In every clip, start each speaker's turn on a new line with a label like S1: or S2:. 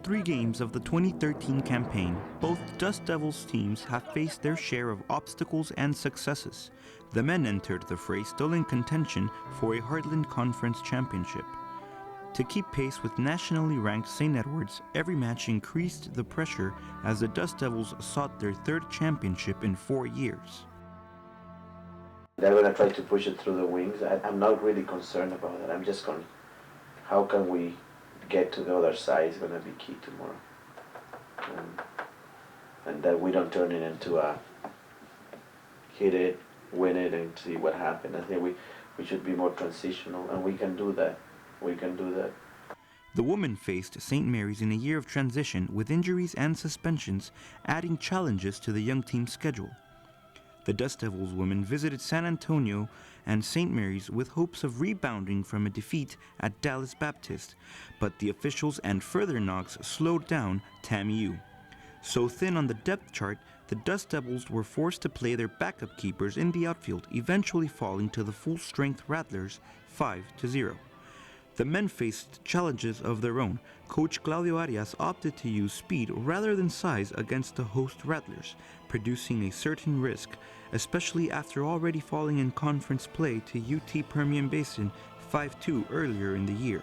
S1: 3 games of the 2013 campaign, both Dust Devils teams have faced their share of obstacles and successes. The men entered the fray still in contention for a Heartland Conference championship. To keep pace with nationally ranked St. Edward's, every match increased the pressure as the Dust Devils sought their 3rd championship in 4 years.
S2: They're going to try to push it through the wings. I'm not really concerned about that. I'm just going, how can we get to the other side is going to be key tomorrow. And that we don't turn it into a hit it, win it, and see what happens. I think we should be more transitional, and we can do that. We can do that.
S1: The women faced St. Mary's in a year of transition with injuries and suspensions, adding challenges to the young team's schedule. The Dust Devils women visited San Antonio and St. Mary's with hopes of rebounding from a defeat at Dallas Baptist, but the officials and further knocks slowed down TAMIU. So thin on the depth chart, the Dust Devils were forced to play their backup keepers in the outfield, eventually falling to the full-strength Rattlers 5-0. The men faced challenges of their own. Coach Claudio Arias opted to use speed rather than size against the host Rattlers, producing a certain risk, especially after already falling in conference play to UT Permian Basin 5-2 earlier in the year.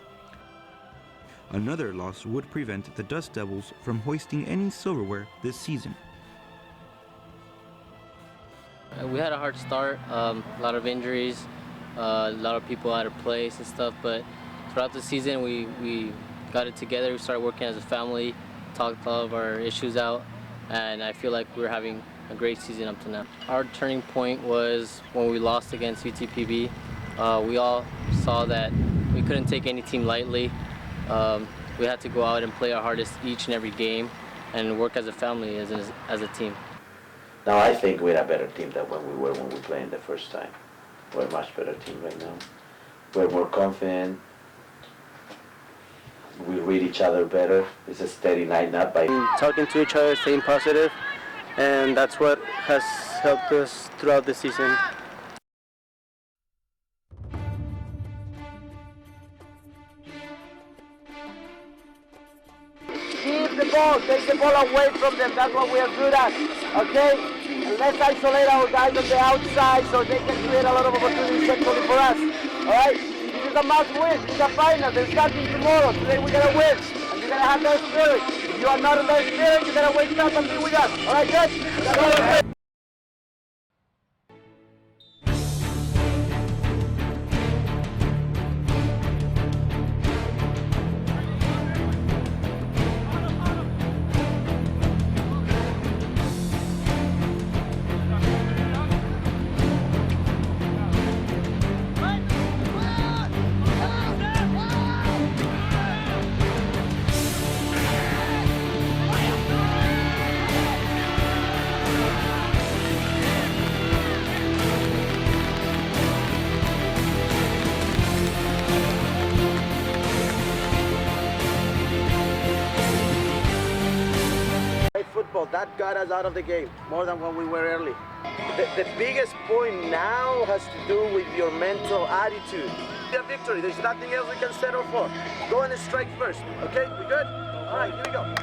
S1: Another loss would prevent the Dust Devils from hoisting any silverware this season.
S3: We had a hard start, a lot of injuries, a lot of people out of place and stuff, but throughout the season we got it together. We started working as a family, talked all of our issues out, and I feel like we're having a great season up to now. Our turning point was when we lost against UTPB. We all saw that we couldn't take any team lightly. We had to go out and play our hardest each and every game and work as a family, as a team.
S2: Now I think we're a better team than when we played the first time. We're a much better team right now. We're more confident. We read each other better. It's a steady line-up.
S4: Talking to each other, staying positive, and that's what has helped us throughout the season.
S5: Keep the ball, take the ball away from them. That's what we are good at, okay? And let's isolate our guys on the outside so they can create a lot of opportunities sexually for us, all right? This is a must win. It's a final. They're starting tomorrow. Today we're going to win. And you're going to have that spirit. If you are not in that spirit, you're going to wake up and be with us. All right, good?
S4: Football, that got us out of the game more than when we were early. The biggest point now has to do with your mental attitude. A victory, there's nothing else we can settle for. Go and strike first, okay? We good? All right, here we go.